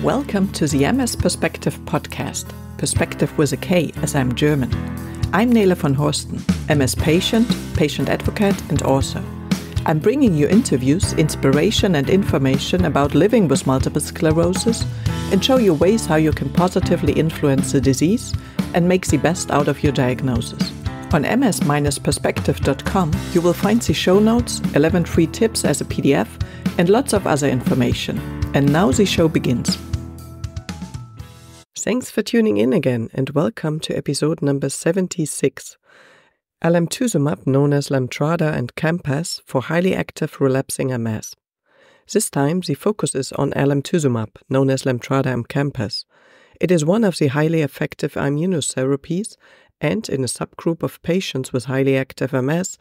Welcome to the MS-Perspektive podcast, Perspective with a K as I'm German. I'm Nele von Horsten, MS patient, patient advocate and author. I'm bringing you interviews, inspiration and information about living with multiple sclerosis and show you ways how you can positively influence the disease and make the best out of your diagnosis. On ms-perspektive.com you will find the show notes, 11 free tips as a PDF and lots of other information. And now the show begins. Thanks for tuning in again and welcome to episode number 76. Alemtuzumab, known as Lemtrada and Campath, for highly active relapsing MS. This time the focus is on Alemtuzumab, known as Lemtrada and Campath. It is one of the highly effective immunotherapies and, in a subgroup of patients with highly active MS,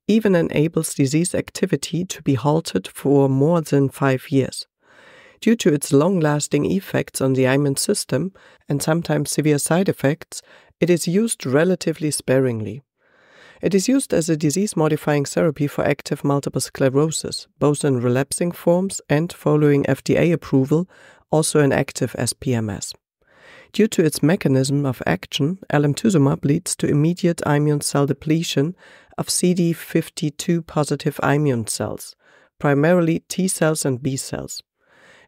even enables disease activity to be halted for more than 5 years. Due to its long-lasting effects on the immune system and sometimes severe side effects, it is used relatively sparingly. It is used as a disease-modifying therapy for active multiple sclerosis, both in relapsing forms and, following FDA approval, also in active SPMS. Due to its mechanism of action, Alemtuzumab leads to immediate immune cell depletion of CD52-positive immune cells, primarily T cells and B cells.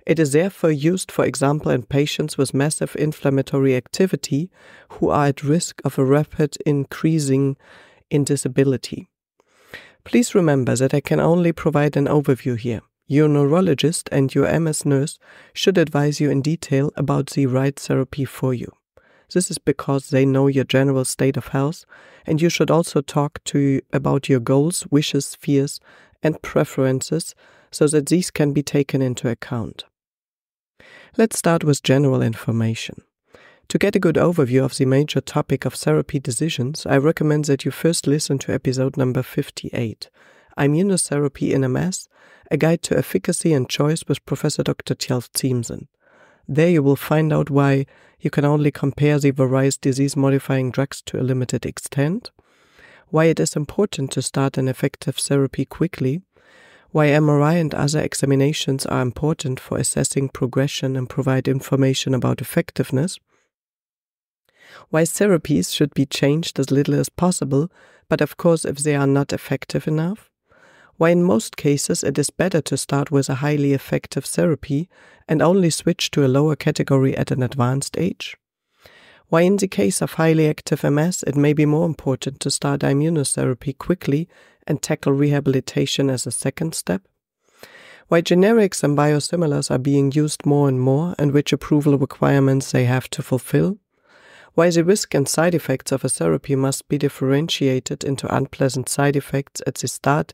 It is therefore used, for example, in patients with massive inflammatory activity who are at risk of a rapid increasing in disability. Please remember that I can only provide an overview here. Your neurologist and your MS nurse should advise you in detail about the right therapy for you. This is because they know your general state of health, and you should also talk to you about your goals, wishes, fears, and preferences so that these can be taken into account. Let's start with general information. To get a good overview of the major topic of therapy decisions, I recommend that you first listen to episode number 58, Immunotherapy in MS, a guide to efficacy and choice with Professor Dr. Tjalf Siemsen. There you will find out why you can only compare the various disease-modifying drugs to a limited extent, why it is important to start an effective therapy quickly, why MRI and other examinations are important for assessing progression and provide information about effectiveness, why therapies should be changed as little as possible, but of course if they are not effective enough, why in most cases it is better to start with a highly effective therapy and only switch to a lower category at an advanced age, why in the case of highly active MS it may be more important to start immunotherapy quickly and tackle rehabilitation as a second step, why generics and biosimilars are being used more and more and which approval requirements they have to fulfill, why the risk and side effects of a therapy must be differentiated into unpleasant side effects at the start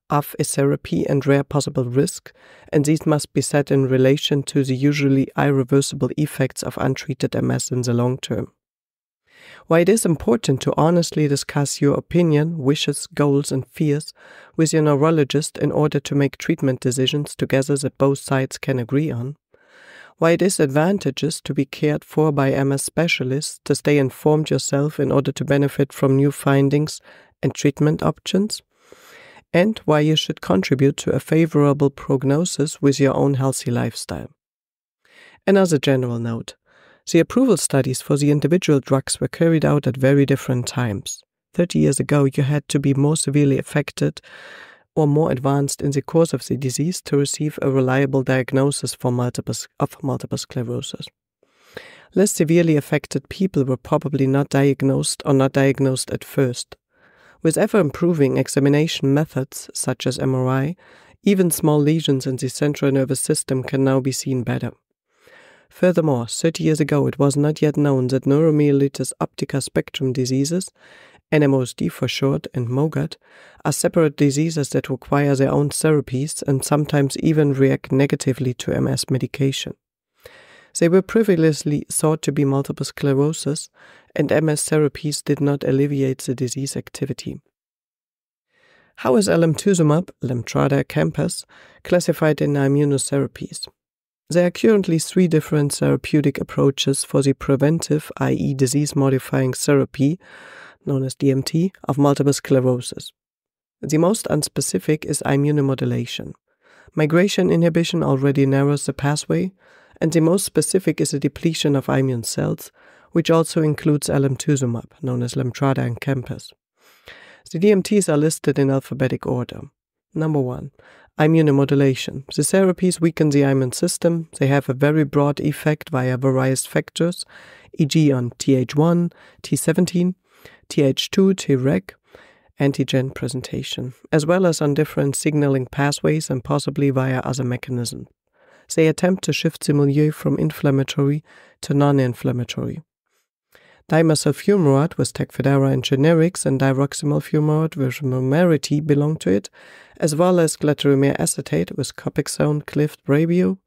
of a therapy and rare possible risk, and these must be set in relation to the usually irreversible effects of untreated MS in the long term. Why it is important to honestly discuss your opinion, wishes, goals and fears with your neurologist in order to make treatment decisions together that both sides can agree on. Why it is advantageous to be cared for by MS specialists, to stay informed yourself in order to benefit from new findings and treatment options, and why you should contribute to a favorable prognosis with your own healthy lifestyle. Another general note. The approval studies for the individual drugs were carried out at very different times. 30 years ago, you had to be more severely affected or more advanced in the course of the disease to receive a reliable diagnosis for multiple sclerosis. Less severely affected people were probably not diagnosed or not diagnosed at first. With ever-improving examination methods, such as MRI, even small lesions in the central nervous system can now be seen better. Furthermore, 30 years ago it was not yet known that neuromyelitis optica spectrum diseases, NMOSD for short, and MOGAD, are separate diseases that require their own therapies and sometimes even react negatively to MS medication. They were previously thought to be multiple sclerosis, and MS therapies did not alleviate the disease activity. How is Alemtuzumab, Lemtrada, Campath, classified in immunotherapies? There are currently 3 different therapeutic approaches for the preventive, i.e. disease-modifying therapy, known as DMT, of multiple sclerosis. The most unspecific is immunomodulation. Migration inhibition already narrows the pathway, and the most specific is a depletion of immune cells, which also includes Alemtuzumab, known as Lemtrada and Campath. The DMTs are listed in alphabetic order. Number 1. Immunomodulation. The therapies weaken the immune system. They have a very broad effect via various factors, e.g. on Th1, T17, Th2, Treg, antigen presentation, as well as on different signaling pathways and possibly via other mechanisms. They attempt to shift the milieu from inflammatory to non-inflammatory. Dimethyl fumarate with Tecfidera in generics and diroximel fumarate with Vumerity belong to it, as well as glatiramer acetate with Copixone, Clift, Brabio.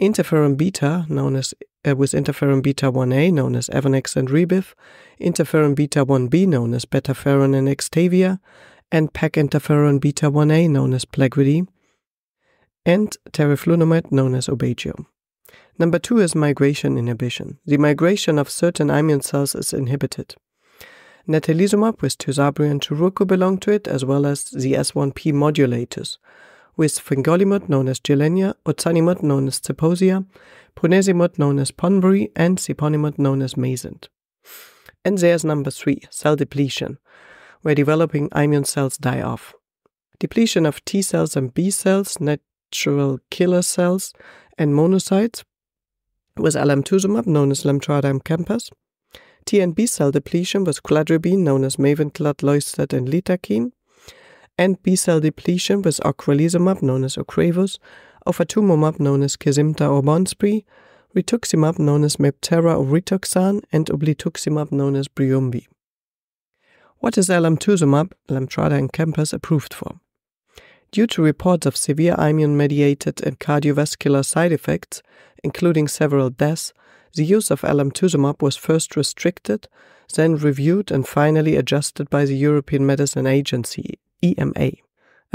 Interferon beta, with interferon beta 1a, known as Evonex and Rebif, interferon beta 1b, known as Betaferon and Extavia, and PEG interferon beta 1a, known as Plegridy, and teriflunomide, known as Obagio. Number 2 is migration inhibition. The migration of certain immune cells is inhibited. Natalizumab with Tysabri and Turuko belong to it, as well as the S1P modulators, with fingolimod known as Gilenya, ozanimod known as Zeposia, ponesimod known as Ponbury, and siponimod known as Mayzent. And there's number 3, cell depletion, where developing immune cells die off. Depletion of T cells and B cells, natural killer cells, and monocytes, with Alemtuzumab known as Lemtrada and Campath. T and B cell depletion with cladribine known as Mavenclad, Loistat, and Litakine, and B cell depletion with ocrelizumab known as Ocrevus, ofatumumab known as Kesimpta or Bonspree, rituximab known as Meptera or Rituxan, and oblituximab known as Briumvi. What is Alemtuzumab, Lemtrada, and Campath approved for? Due to reports of severe immune-mediated and cardiovascular side effects, including several deaths, the use of Alemtuzumab was first restricted, then reviewed and finally adjusted by the European Medicines Agency, EMA.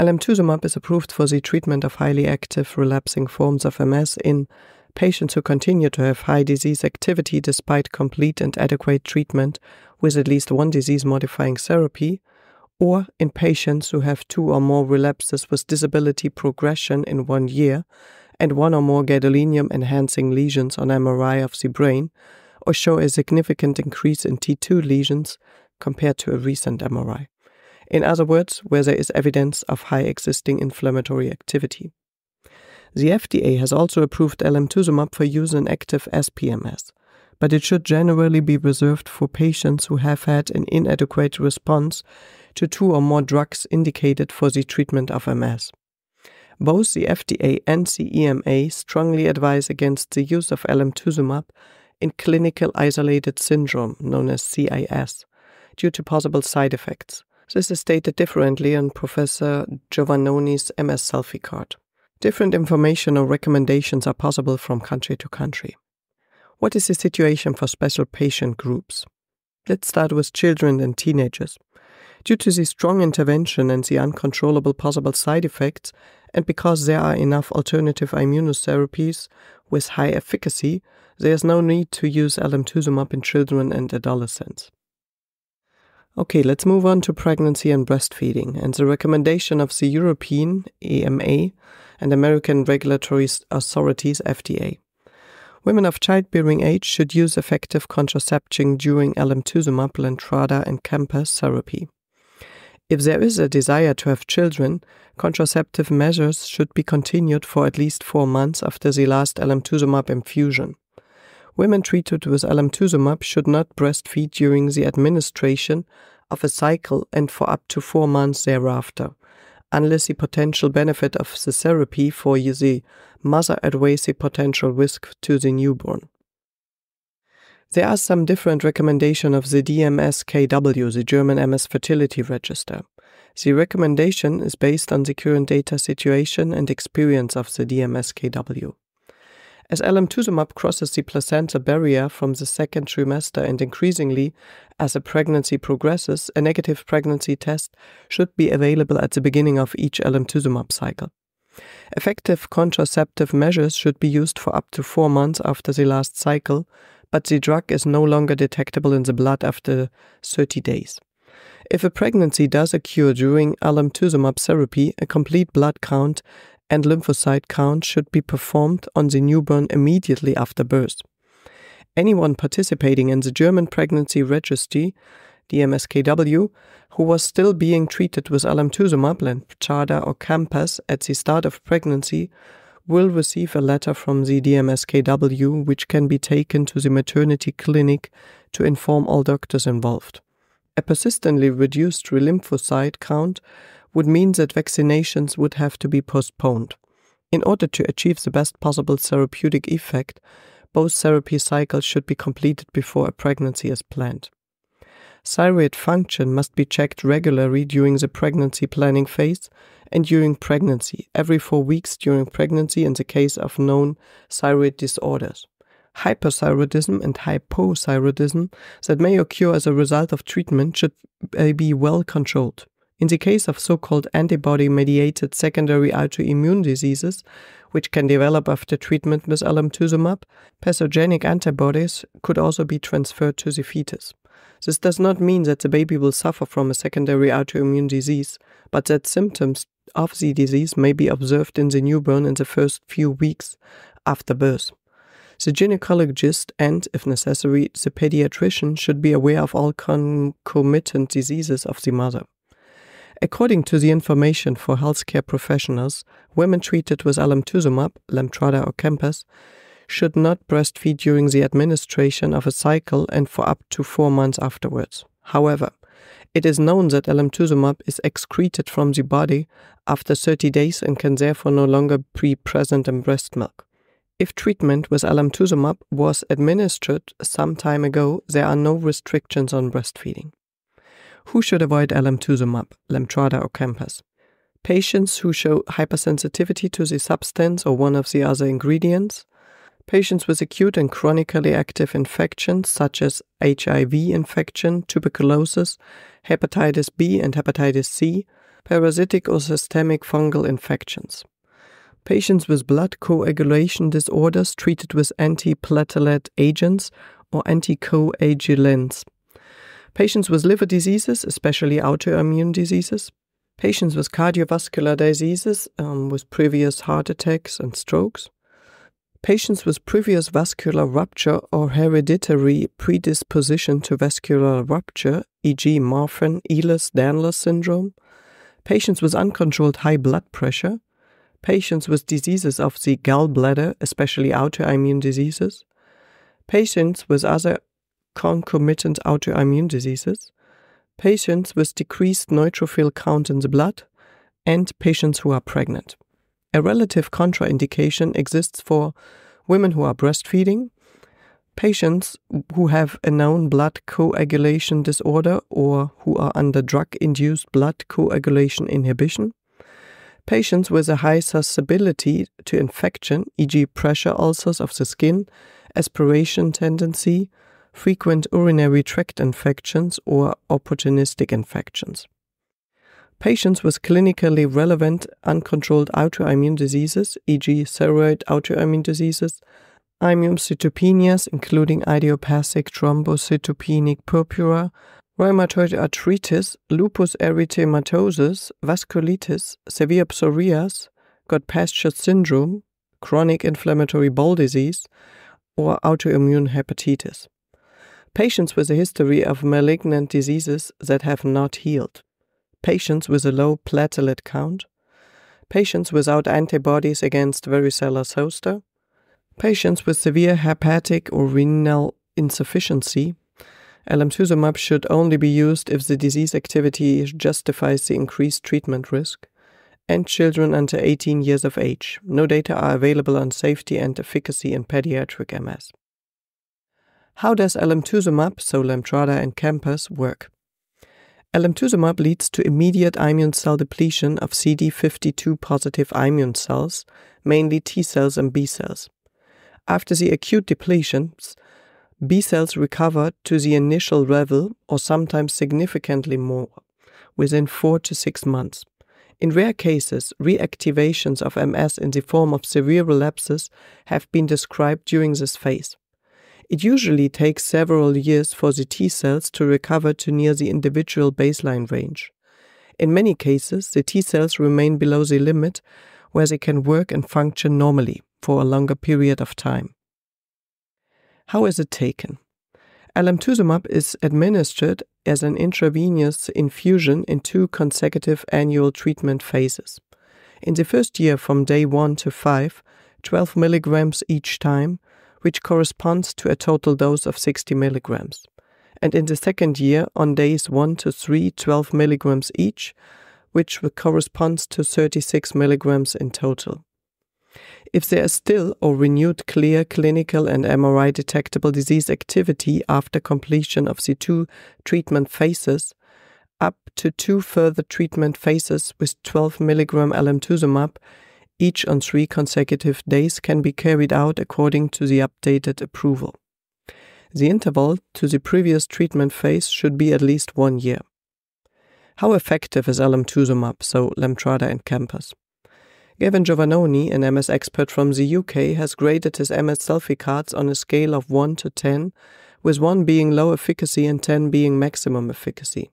Alemtuzumab is approved for the treatment of highly active relapsing forms of MS in patients who continue to have high disease activity despite complete and adequate treatment with at least one disease-modifying therapy, or in patients who have 2 or more relapses with disability progression in 1 year and 1 or more gadolinium-enhancing lesions on MRI of the brain, or show a significant increase in T2 lesions compared to a recent MRI. In other words, where there is evidence of high existing inflammatory activity. The FDA has also approved Alemtuzumab for use in active SPMS, but it should generally be reserved for patients who have had an inadequate response to 2 or more drugs indicated for the treatment of MS. Both the FDA and the EMA strongly advise against the use of Alemtuzumab in clinical isolated syndrome, known as CIS, due to possible side effects. This is stated differently in Professor Giovannoni's MS Selfie card. Different information or recommendations are possible from country to country. What is the situation for special patient groups? Let's start with children and teenagers. Due to the strong intervention and the uncontrollable possible side effects, and because there are enough alternative immunotherapies with high efficacy, there is no need to use Alemtuzumab in children and adolescents. Okay, let's move on to pregnancy and breastfeeding, and the recommendation of the European EMA and American regulatory authorities FDA. Women of childbearing age should use effective contraception during Alemtuzumab, Lemtrada, and Campath therapy. If there is a desire to have children, contraceptive measures should be continued for at least 4 months after the last Alemtuzumab infusion. Women treated with Alemtuzumab should not breastfeed during the administration of a cycle and for up to 4 months thereafter, unless the potential benefit of the therapy for the mother outweighs the potential risk to the newborn. There are some different recommendations of the DMSKW, the German MS Fertility Register. The recommendation is based on the current data situation and experience of the DMSKW. As Alemtuzumab crosses the placenta barrier from the 2nd trimester and increasingly as a pregnancy progresses, a negative pregnancy test should be available at the beginning of each Alemtuzumab cycle. Effective contraceptive measures should be used for up to 4 months after the last cycle, but the drug is no longer detectable in the blood after 30 days. If a pregnancy does occur during Alemtuzumab therapy, a complete blood count and lymphocyte count should be performed on the newborn immediately after birth. Anyone participating in the German Pregnancy Registry, the MS-KW, who was still being treated with Alemtuzumab, Lemtrada or Campath at the start of pregnancy will receive a letter from the DMS-KW which can be taken to the maternity clinic to inform all doctors involved. A persistently reduced lymphocyte count would mean that vaccinations would have to be postponed. In order to achieve the best possible therapeutic effect, both therapy cycles should be completed before a pregnancy is planned. Thyroid function must be checked regularly during the pregnancy planning phase and during pregnancy, every 4 weeks during pregnancy in the case of known thyroid disorders. Hyperthyroidism and hypothyroidism that may occur as a result of treatment should be well controlled. In the case of so-called antibody-mediated secondary autoimmune diseases, which can develop after treatment with Alemtuzumab, pathogenic antibodies could also be transferred to the fetus. This does not mean that the baby will suffer from a secondary autoimmune disease, but that symptoms of the disease may be observed in the newborn in the first few weeks after birth. The gynecologist and, if necessary, the pediatrician should be aware of all concomitant diseases of the mother. According to the information for healthcare professionals, women treated with Alemtuzumab, Lemtrada or Campath should not breastfeed during the administration of a cycle and for up to 4 months afterwards. However, it is known that Alemtuzumab is excreted from the body after 30 days and can therefore no longer be present in breast milk. If treatment with Alemtuzumab was administered some time ago, there are no restrictions on breastfeeding. Who should avoid Alemtuzumab, Lemtrada or Campath? Patients who show hypersensitivity to the substance or one of the other ingredients. Patients with acute and chronically active infections such as HIV infection, tuberculosis, hepatitis B and hepatitis C, parasitic or systemic fungal infections. Patients with blood coagulation disorders treated with antiplatelet agents or anticoagulants. Patients with liver diseases, especially autoimmune diseases. Patients with cardiovascular diseases with previous heart attacks and strokes. Patients with previous vascular rupture or hereditary predisposition to vascular rupture, e.g. Marfan, Ehlers-Danlos syndrome. Patients with uncontrolled high blood pressure. Patients with diseases of the gallbladder, especially autoimmune diseases, patients with other concomitant autoimmune diseases, patients with decreased neutrophil count in the blood, and patients who are pregnant. A relative contraindication exists for women who are breastfeeding, patients who have a known blood coagulation disorder or who are under drug-induced blood coagulation inhibition, patients with a high susceptibility to infection, e.g. pressure ulcers of the skin, aspiration tendency, frequent urinary tract infections, or opportunistic infections. Patients with clinically relevant uncontrolled autoimmune diseases, e.g. thyroid autoimmune diseases, immunocytopenias including idiopathic thrombocytopenic purpura, rheumatoid arthritis, lupus erythematosus, vasculitis, severe psoriasis, Goodpasture syndrome, chronic inflammatory bowel disease, or autoimmune hepatitis. Patients with a history of malignant diseases that have not healed. Patients with a low platelet count. Patients without antibodies against varicella zoster. Patients with severe hepatic or renal insufficiency. Alemtuzumab should only be used if the disease activity justifies the increased treatment risk, and children under 18 years of age. No data are available on safety and efficacy in pediatric MS. How does Alemtuzumab, so Lemtrada and Campath, work? Alemtuzumab leads to immediate immune cell depletion of CD52 positive immune cells, mainly T cells and B cells. After the acute depletions, B cells recover to the initial level or sometimes significantly more within 4 to 6 months. In rare cases, reactivations of MS in the form of severe relapses have been described during this phase. It usually takes several years for the T cells to recover to near the individual baseline range. In many cases, the T cells remain below the limit where they can work and function normally for a longer period of time. How is it taken? Alemtuzumab is administered as an intravenous infusion in 2 consecutive annual treatment phases. In the first year from day 1 to 5, 12 milligrams each time, which corresponds to a total dose of 60 milligrams. And in the second year, on days 1 to 3, 12 milligrams each, which corresponds to 36 milligrams in total. If there is still or renewed clear clinical and MRI detectable disease activity after completion of the 2 treatment phases, up to 2 further treatment phases with 12 milligram alemtuzumab, each on 3 consecutive days, can be carried out according to the updated approval. The interval to the previous treatment phase should be at least 1 year. How effective is alemtuzumab, so Lemtrada and Campath? Gavin Giovannoni, an MS expert from the UK, has graded his MS selfie cards on a scale of 1 to 10, with 1 being low efficacy and 10 being maximum efficacy.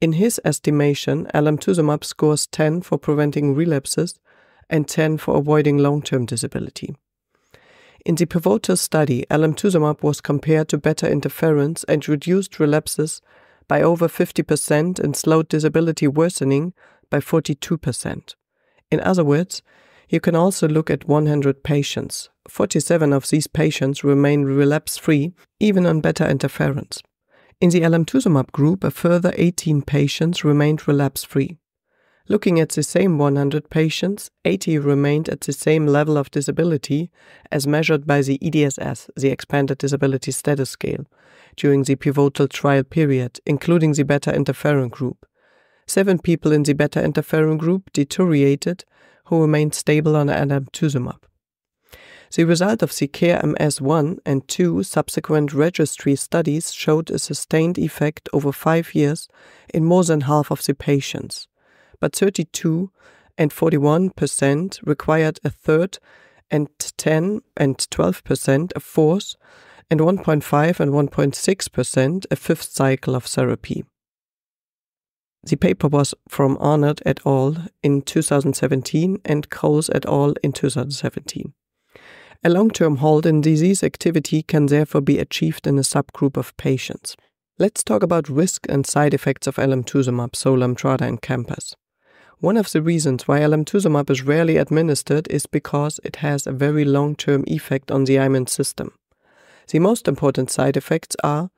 In his estimation, alemtuzumab scores 10 for preventing relapses and 10 for avoiding long-term disability. In the pivotal study, alemtuzumab was compared to beta interferons and reduced relapses by over 50% and slowed disability worsening by 42%. In other words, you can also look at 100 patients. 47 of these patients remain relapse-free, even on beta interferons. In the alemtuzumab group, a further 18 patients remained relapse-free. Looking at the same 100 patients, 80 remained at the same level of disability as measured by the EDSS, the Expanded Disability Status Scale, during the pivotal trial period, including the beta interferon group. 7 people in the beta interferon group deteriorated, who remained stable on alemtuzumab. The result of the CARE-MS-1 and 2 subsequent registry studies showed a sustained effect over 5 years in more than half of the patients, but 32 and 41% required a third, and 10 and 12% a fourth, and 1.5 and 1.6% a fifth cycle of therapy. The paper was from Arnott et al. In 2017 and Coles et al. In 2017. A long-term halt in disease activity can therefore be achieved in a subgroup of patients. Let's talk about risk and side effects of alemtuzumab, so Lemtrada and Campath. One of the reasons why alemtuzumab is rarely administered is because it has a very long-term effect on the immune system. The most important side effects are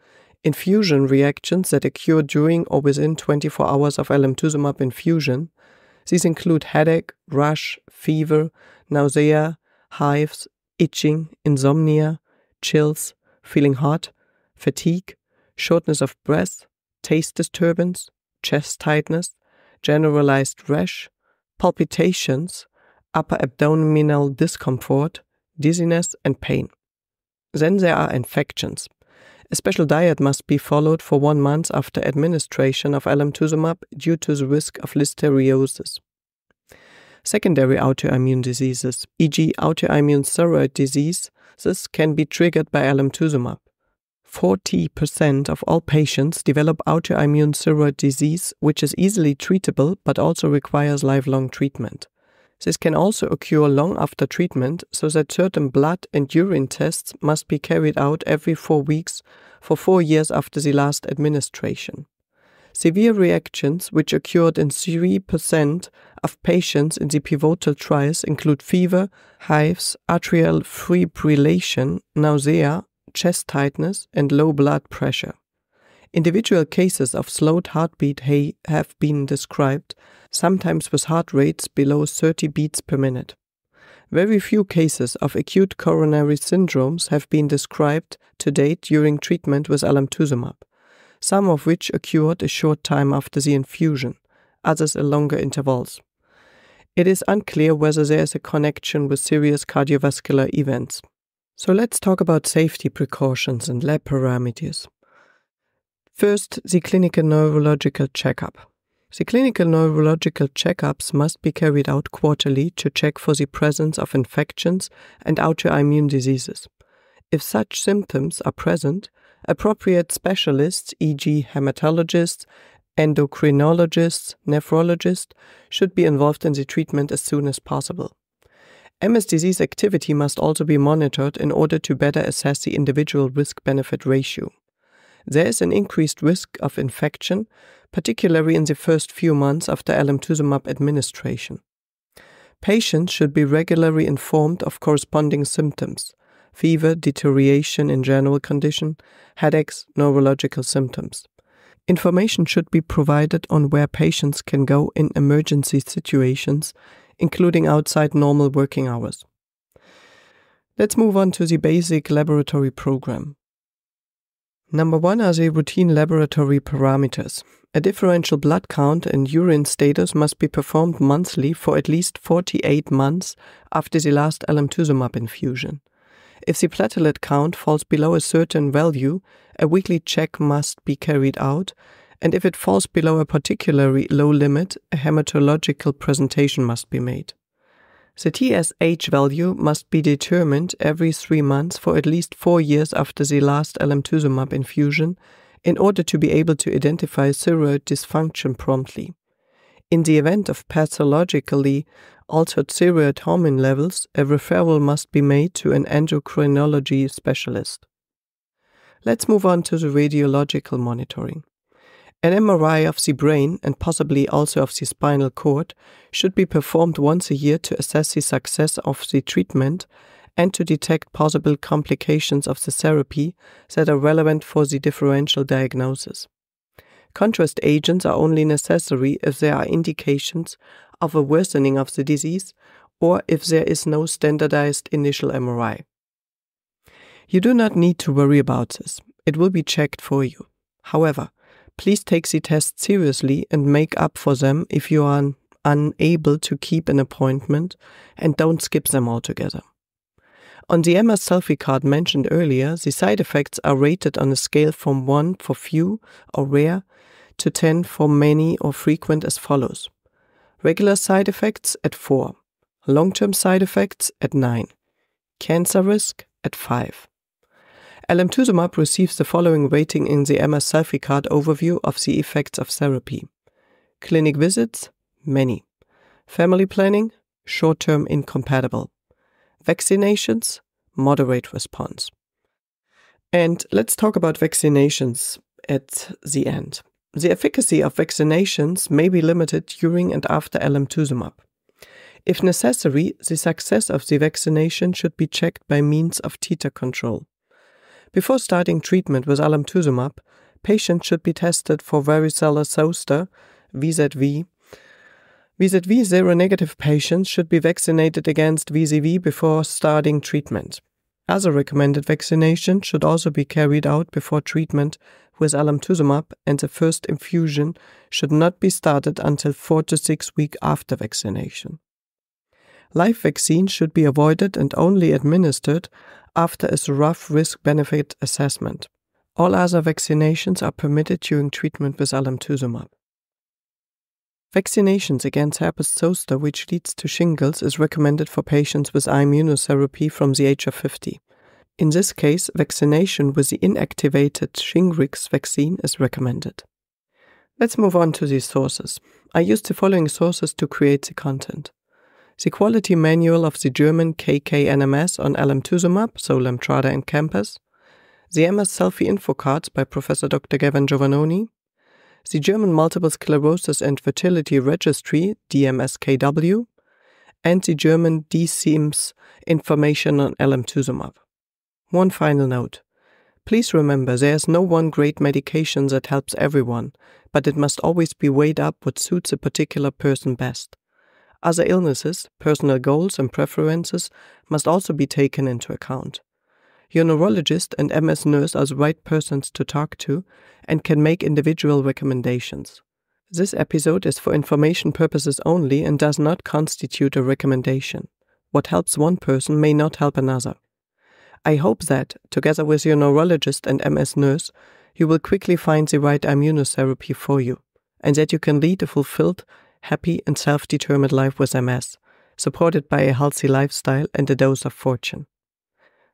infusion reactions that occur during or within 24 hours of alemtuzumab infusion. These include headache, rash, fever, nausea, hives, itching, insomnia, chills, feeling hot, fatigue, shortness of breath, taste disturbance, chest tightness, generalized rash, palpitations, upper abdominal discomfort, dizziness, and pain. Then there are infections. A special diet must be followed for 1 month after administration of alemtuzumab due to the risk of listeriosis. Secondary autoimmune diseases, e.g. autoimmune thyroid disease, can be triggered by alemtuzumab. 40% of all patients develop autoimmune thyroid disease, which is easily treatable but also requires lifelong treatment. This can also occur long after treatment, so that certain blood and urine tests must be carried out every 4 weeks for 4 years after the last administration. Severe reactions, which occurred in 3% of patients in the pivotal trials, include fever, hives, atrial fibrillation, nausea, chest tightness, and low blood pressure. Individual cases of slowed heartbeat have been described, sometimes with heart rates below 30 beats per minute. Very few cases of acute coronary syndromes have been described to date during treatment with alemtuzumab, some of which occurred a short time after the infusion, others at longer intervals. It is unclear whether there is a connection with serious cardiovascular events. So let's talk about safety precautions and lab parameters. First, the clinical neurological checkup. The clinical neurological checkups must be carried out quarterly to check for the presence of infections and autoimmune diseases. If such symptoms are present, appropriate specialists, e.g. hematologists Endocrinologists, nephrologists should be involved in the treatment as soon as possible. MS disease activity must also be monitored in order to better assess the individual risk-benefit ratio. There is an increased risk of infection, particularly in the first few months after Alemtuzumab administration. Patients should be regularly informed of corresponding symptoms: fever, deterioration in general condition, headaches, neurological symptoms. Information should be provided on where patients can go in emergency situations, including outside normal working hours. Let's move on to the basic laboratory program. Number 1 are the routine laboratory parameters. A differential blood count and urine status must be performed monthly for at least 48 months after the last Alemtuzumab infusion. If the platelet count falls below a certain value, a weekly check must be carried out, and if it falls below a particularly low limit, a hematological presentation must be made. The TSH value must be determined every 3 months for at least 4 years after the last Alemtuzumab infusion in order to be able to identify thyroid dysfunction promptly. In the event of pathologically altered thyroid hormone levels, a referral must be made to an endocrinology specialist. Let's move on to the radiological monitoring. An MRI of the brain and possibly also of the spinal cord should be performed once a year to assess the success of the treatment and to detect possible complications of the therapy that are relevant for the differential diagnosis. Contrast agents are only necessary if there are indications of a worsening of the disease or if there is no standardized initial MRI. You do not need to worry about this. It will be checked for you. However, please take the tests seriously and make up for them if you are unable to keep an appointment, and don't skip them altogether. On the MS selfie card mentioned earlier, the side effects are rated on a scale from 1 for few or rare to 10 for many or frequent as follows. Regular side effects at 4, long-term side effects at 9, cancer risk at 5. Alemtuzumab receives the following rating in the MS selfie card overview of the effects of therapy. Clinic visits, many. Family planning, short-term incompatible. Vaccinations, moderate response. And let's talk about vaccinations at the end. The efficacy of vaccinations may be limited during and after Alemtuzumab. If necessary, the success of the vaccination should be checked by means of titer control. Before starting treatment with Alemtuzumab, patients should be tested for varicella zoster, VZV. VZV seronegative patients should be vaccinated against VZV before starting treatment. Other recommended vaccinations should also be carried out before treatment with Alemtuzumab, and the first infusion should not be started until 4 to 6 weeks after vaccination. Live vaccines should be avoided and only administered after a rough risk-benefit assessment. All other vaccinations are permitted during treatment with Alemtuzumab. Vaccinations against herpes zoster, which leads to shingles, is recommended for patients with immunotherapy from the age of 50. In this case, vaccination with the inactivated Shingrix vaccine is recommended. Let's move on to the sources. I used the following sources to create the content. The quality manual of the German KKNMS on Alemtuzumab, so Lemtrada and Campath, the MS selfie info cards by Professor Dr. Gavin Giovannoni, the German Multiple Sclerosis and Fertility Registry, DMSKW, and the German DSIMS information on Alemtuzumab. One final note. Please remember, there is no one great medication that helps everyone, but it must always be weighed up what suits a particular person best. Other illnesses, personal goals and preferences must also be taken into account. Your neurologist and MS nurse are the right persons to talk to and can make individual recommendations. This episode is for information purposes only and does not constitute a recommendation. What helps one person may not help another. I hope that, together with your neurologist and MS nurse, you will quickly find the right immunotherapy for you, and that you can lead a fulfilled, happy and self-determined life with MS, supported by a healthy lifestyle and a dose of fortune.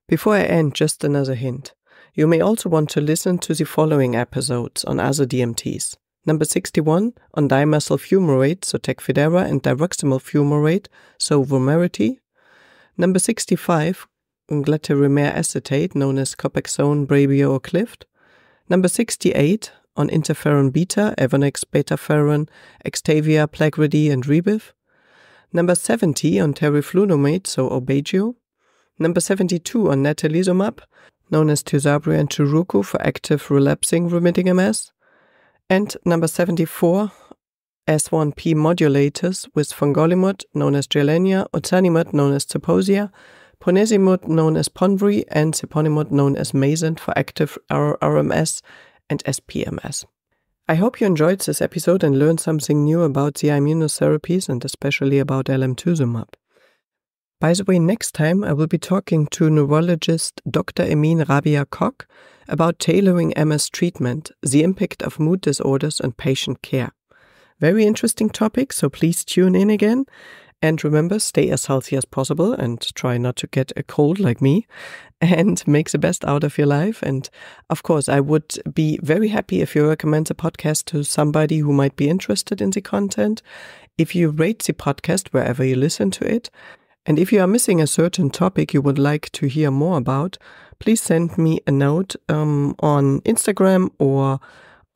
Before I end, just another hint. You may also want to listen to the following episodes on other DMTs. Number 61 on dimethyl fumarate, so Tecfidera, and diroximel fumarate, so Vumerity. Number 65 on glatiramer acetate, known as Copaxone, Brabio, or Clift. Number 68 on interferon beta, Evonex, Betaferon, Extavia, Plegridy, and Rebif. Number 70 on teriflunomide, so Aubagio. Number 72 on natalizumab, known as Tysabri and Churuku, for active relapsing remitting MS. And number 74, S1P modulators with fongolimod, known as Gilenya, ozanimod, known as Zeposia, ponesimod, known as Ponvri, and siponimod, known as Mayzent, for active RMS and SPMS. I hope you enjoyed this episode and learned something new about the immunotherapies and especially about Alemtuzumab. By the way, next time I will be talking to neurologist Dr. Emin Rabia Kok about tailoring MS treatment, the impact of mood disorders on patient care. Very interesting topic, so please tune in again. And remember, stay as healthy as possible and try not to get a cold like me and make the best out of your life. And of course, I would be very happy if you recommend the podcast to somebody who might be interested in the content. If you rate the podcast wherever you listen to it. And if you are missing a certain topic you would like to hear more about, please send me a note on Instagram or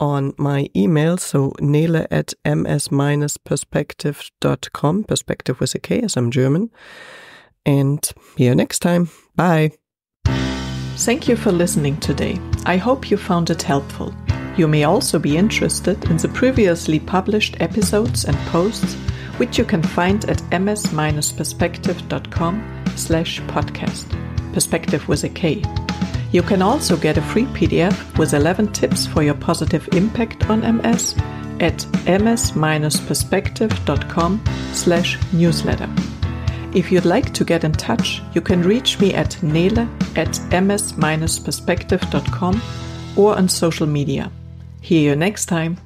on my email, so nele@ms-perspektive.com, perspective with a K as I'm German. And see you next time. Bye. Thank you for listening today. I hope you found it helpful. You may also be interested in the previously published episodes and posts, which you can find at ms-perspektive.com/podcast, perspective with a K. You can also get a free PDF with 11 tips for your positive impact on MS at ms-perspektive.com/newsletter. If you'd like to get in touch, you can reach me at nele@ms-perspektive.com or on social media. See you next time.